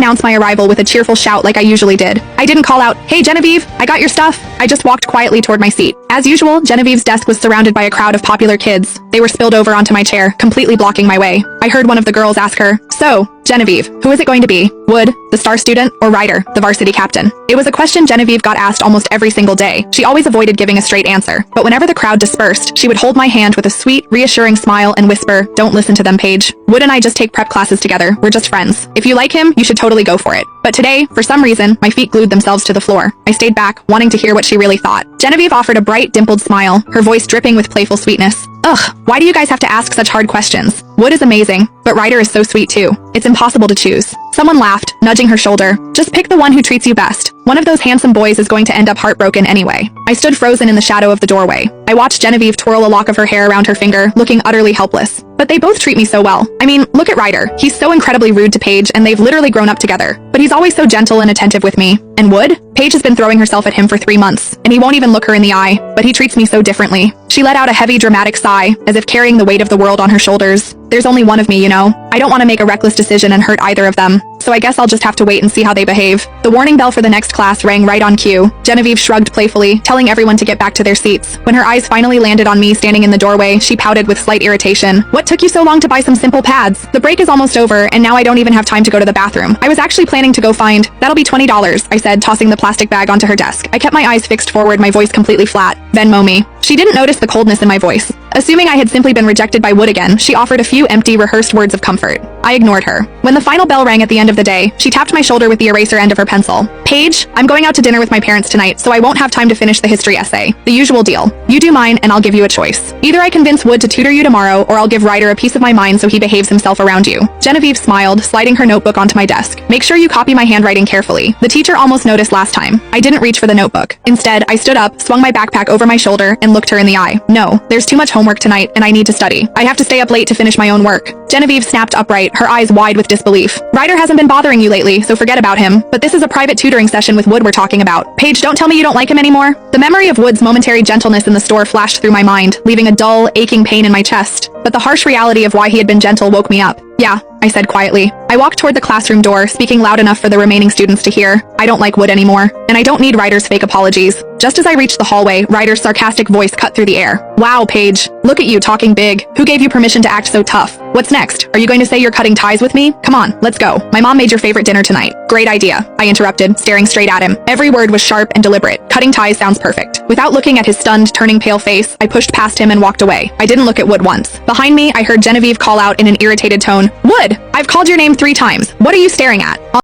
announce my arrival with a cheerful shout like I usually did. I didn't call out, "Hey Genevieve, I got your stuff." I just walked quietly toward my seat. As usual, Genevieve's desk was surrounded by a crowd of popular kids. They were spilled over onto my chair, completely blocking my way. I heard one of the girls ask her, "So, Genevieve, who is it going to be? Wood, the star student, or Ryder, the varsity captain?" It was a question Genevieve got asked almost every single day. She always avoided giving a straight answer, but whenever the crowd dispersed, she would hold my hand with a sweet, reassuring smile and whisper, "Don't listen to them, Paige. Wood and I just take prep classes together. We're just friends. If you like him, you should totally go for it." But today, for some reason, my feet glued themselves to the floor. I stayed back, wanting to hear what she really thought. Genevieve offered a bright, dimpled smile, her voice dripping with playful sweetness. "Ugh, why do you guys have to ask such hard questions? Wood is amazing, but Ryder is so sweet too. It's impossible to choose." Someone laughed, nudging her shoulder. "Just pick the one who treats you best. One of those handsome boys is going to end up heartbroken anyway." I stood frozen in the shadow of the doorway. I watched Genevieve twirl a lock of her hair around her finger, looking utterly helpless. But they both treat me so well. I mean, look at Ryder. He's so incredibly rude to Paige, and they've literally grown up together. But he's always so gentle and attentive with me. And Wood? Paige has been throwing herself at him for 3 months, and he won't even look her in the eye, but he treats me so differently. She let out a heavy, dramatic sigh, as if carrying the weight of the world on her shoulders. There's only one of me, you know. I don't want to make a reckless decision and hurt either of them, so I guess I'll just have to wait and see how they behave. The warning bell for the next class rang right on cue. Genevieve shrugged playfully, telling everyone to get back to their seats. When her eyes finally landed on me standing in the doorway, she pouted with slight irritation. "What took you so long to buy some simple pads? The break is almost over, and now I don't even have time to go to the bathroom. I was actually planning to go find—" "That'll be $20, I said, tossing the plastic bag onto her desk. I kept my eyes fixed forward, my voice completely flat. "Venmo me." She didn't notice the coldness in my voice. Assuming I had simply been rejected by Wood again, she offered a few empty, rehearsed words of comfort. I ignored her. When the final bell rang at the end of the day, she tapped my shoulder with the eraser end of her pencil. "Paige, I'm going out to dinner with my parents tonight, so I won't have time to finish the history essay. The usual deal. You do mine, and I'll give you a choice. Either I convince Wood to tutor you tomorrow, or I'll give Ryder a piece of my mind so he behaves himself around you." Genevieve smiled, sliding her notebook onto my desk. "Make sure you copy my handwriting carefully. The teacher almost noticed last time." I didn't reach for the notebook. Instead, I stood up, swung my backpack over my shoulder, and looked her in the eye. "No, there's too much homework tonight, and I need to study. I have to stay up late to finish my own work." Genevieve snapped upright, her eyes wide with disbelief. "Ryder hasn't been bothering you lately, so forget about him. But this is a private tutoring session with Wood we're talking about. Paige, don't tell me you don't like him anymore." The memory of Wood's momentary gentleness in the store flashed through my mind, leaving a dull, aching pain in my chest. But the harsh reality of why he had been gentle woke me up. "Yeah," I said quietly. I walked toward the classroom door, speaking loud enough for the remaining students to hear. "I don't like Wood anymore, and I don't need Ryder's fake apologies." Just as I reached the hallway, Ryder's sarcastic voice cut through the air. "Wow, Paige. Look at you talking big. Who gave you permission to act so tough? What's next? Are you going to say you're cutting ties with me? Come on, let's go. My mom made your favorite dinner tonight." "Great idea," I interrupted, staring straight at him. Every word was sharp and deliberate. Cutting ties sounds perfect. Without looking at his stunned, turning pale face, I pushed past him and walked away. I didn't look at Wood once. Behind me, I heard Genevieve call out in an irritated tone, "Wood, I've called your name 3 times. What are you staring at?"